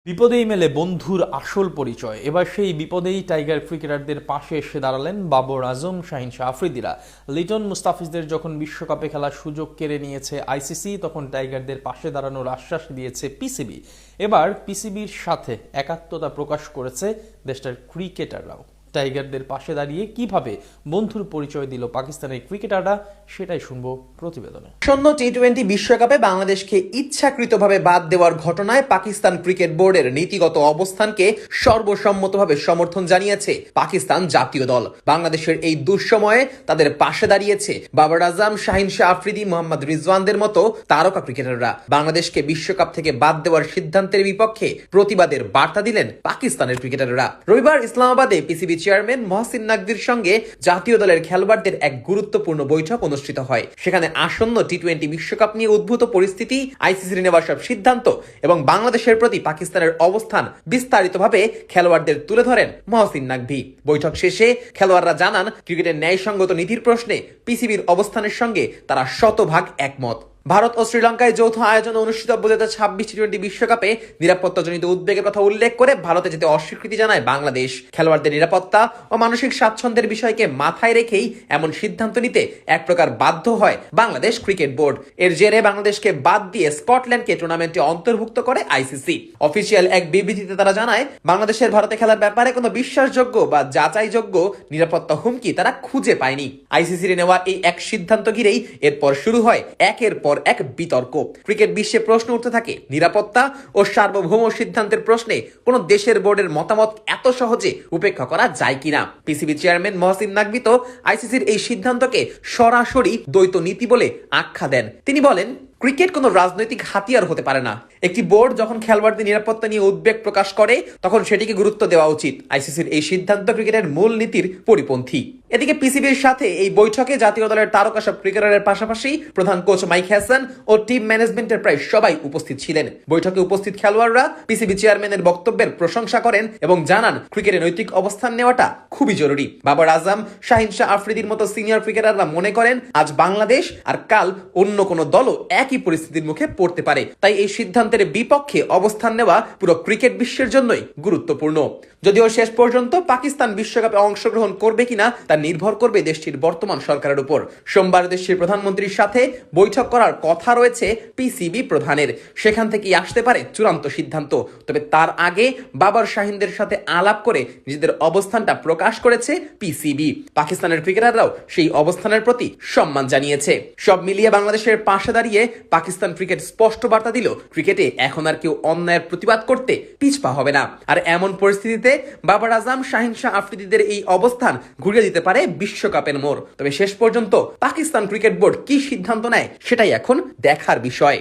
বিপদেই মেলে বন্ধুর আসল পরিচয়। এবার সেই বিপদেই টাইগার ক্রিকেটারদের পাশে এসে দাঁড়ালেন বাবর আজম, শাহিন শাহ আফ্রিদিরা। লিটন মুস্তাফিজদের যখন বিশ্বকাপে খেলার সুযোগ কেড়ে নিয়েছে আইসিসি, তখন টাইগারদের পাশে দাঁড়ানোর আশ্বাস দিয়েছে পিসিবি। এবার পিসিবির সাথে একাত্মতা প্রকাশ করেছে দেশটার ক্রিকেটাররাও। টাইগারদের পাশে দাঁড়িয়ে কিভাবে বন্ধুর পরিচয় দিল পাকিস্তানের ক্রিকেটাররা, সেটাই শুনবো প্রতিবেদনে। আসন্ন টি-20 বিশ্বকাপে বাংলাদেশকে ইচ্ছাকৃতভাবে বাদ দেওয়ার ঘটনায় পাকিস্তান ক্রিকেট বোর্ডের নীতিগত অবস্থানকে সর্বসম্মতভাবে সমর্থন জানিয়েছে পাকিস্তান জাতীয় দল। বাংলাদেশের এই দুঃসময়ে তাদের পাশে দাঁড়িয়েছে বাবর আজম, শাহিন শাহ আফ্রিদি, মোহাম্মদ রিজওয়ানদের মতো তারকা ক্রিকেটাররা। বাংলাদেশকে বিশ্বকাপ থেকে বাদ দেওয়ার সিদ্ধান্তের বিপক্ষে প্রতিবাদের বার্তা দিলেন পাকিস্তানের ক্রিকেটাররা। রবিবার ইসলামাবাদে পিসিবি চেয়ারম্যান মহসিন নাকভির সঙ্গে জাতীয় দলের খেলোয়াড়দের এক গুরুত্বপূর্ণ বৈঠক অনুষ্ঠিত হয়। সেখানে আসন্ন টি-20 বিশ্বকাপ নিয়ে উদ্ভূত পরিস্থিতি, আইসিসির নেওয়া সব সিদ্ধান্ত এবং বাংলাদেশের প্রতি পাকিস্তানের অবস্থান বিস্তারিতভাবে খেলোয়াড়দের তুলে ধরেন মহসিন নাকভি। বৈঠক শেষে খেলোয়াড়রা জানান, ক্রিকেটের ন্যায়সঙ্গত নীতির প্রশ্নে পিসিবির অবস্থানের সঙ্গে তারা শতভাগ একমত। ভারত ও শ্রীলঙ্কায় যৌথ আয়োজনে অনুষ্ঠিত 2026 টি-20 বিশ্বকাপে নিরাপত্তাজনিত উদ্বেগের কথা উল্লেখ করে ভারতে যেতে অস্বীকৃতি জানায় বাংলাদেশ। খেলোয়াড়দের নিরাপত্তা ও মানসিক স্বাচ্ছন্দ্যের বিষয়কে মাথায় রেখেই এমন সিদ্ধান্ত নিতে এক প্রকার বাধ্য হয় বাংলাদেশ ক্রিকেট বোর্ড। এর জেরে বাংলাদেশকে বাদ দিয়ে স্কটল্যান্ডকে টুর্নামেন্টে অন্তর্ভুক্ত করে আইসিসি। অফিসিয়াল এক বিবৃতিতে তারা জানায়, বাংলাদেশের ভারতে খেলার ব্যাপারে কোনো বিশ্বাসযোগ্য বা যাচাইযোগ্য নিরাপত্তা হুমকি তারা খুঁজে পায়নি। আইসিসির নেওয়া এই এক সিদ্ধান্ত ঘিরেই এরপর শুরু হয় একের পর এক বিতর্ক। ক্রিকেট বিশ্বে প্রশ্ন উঠতে থাকে, নিরাপত্তা ও সার্বভৌম সিদ্ধান্তের প্রশ্নে কোন দেশের বোর্ডের মতামত এত সহজে উপেক্ষা করা যায় কিনা। পিসিবি চেয়ারম্যান মহসিন নাকভি তো আইসিসির এই সিদ্ধান্তকে সরাসরি দ্বৈত নীতি বলে আখ্যা দেন। তিনি বলেন, ক্রিকেট কোনো রাজনৈতিক হাতিয়ার হতে পারে না। একটি বোর্ড যখন খেলোয়াড়দের নিরাপত্তা নিয়ে উদ্বেগ প্রকাশ করে, তখন সেটিকে গুরুত্ব দেওয়া উচিত। আইসিসির এই সিদ্ধান্ত ক্রিকেটের মূল নীতির পরিপন্থী। এদিকে পিসিবির সাথে এই বৈঠকে জাতীয় দলের তারকা সব ক্রিকেটারের পাশাপাশি প্রধান কোচ মাইক হ্যাসন ও টিম ম্যানেজমেন্টের প্রায় সবাই উপস্থিত ছিলেন। বৈঠকে উপস্থিত খেলোয়াড়রা পিসিবি চেয়ারম্যানের বক্তব্যের প্রশংসা করেন এবং জানান, ক্রিকেটে নৈতিক অবস্থান নেওয়াটা খুবই জরুরি। বাবর আজম, শাহিন শাহ আফ্রিদির মতো সিনিয়র ক্রিকেটাররা মনে করেন, আজ বাংলাদেশ আর কাল অন্য কোনো দলও একই পরিস্থিতির মুখে পড়তে পারে। তাই এই সিদ্ধান্তের বিপক্ষে অবস্থান নেওয়া পুরো ক্রিকেট বিশ্বের জন্যই গুরুত্বপূর্ণ। যদিও শেষ পর্যন্ত পাকিস্তান বিশ্বকাপে অংশগ্রহণ করবে কিনা তা নির্ভর করবে দেশটির বর্তমান সরকারের উপর। সোমবার দেশটির প্রধানমন্ত্রীর সাথে বৈঠক করার কথা রয়েছে পিসিবি প্রধানের। সেখান থেকেই আসতে পারে চূড়ান্ত সিদ্ধান্ত। তবে তার আগে বাবর শাহিনদের সাথে আলাপ করে নিজেদের অবস্থানটা প্রকাশ করেছে পিসিবি। পাকিস্তানের ক্রিকেটাররাও সেই অবস্থানের প্রতি সম্মান জানিয়েছে। সব মিলিয়ে বাংলাদেশের পাশে দাঁড়িয়ে পাকিস্তান ক্রিকেট স্পষ্ট বার্তা দিল, ক্রিকেটে এখন আর কেউ অন্যায়ের প্রতিবাদ করতে পিছপা হবে না। আর এমন পরিস্থিতিতে বাবর আজম, শাহিন শাহ আফ্রিদিদের এই অবস্থান ঘুরিয়ে দিতে পারে বিশ্বকাপের মোড়। তবে শেষ পর্যন্ত পাকিস্তান ক্রিকেট বোর্ড কি সিদ্ধান্ত নেয়, সেটাই এখন দেখার বিষয়।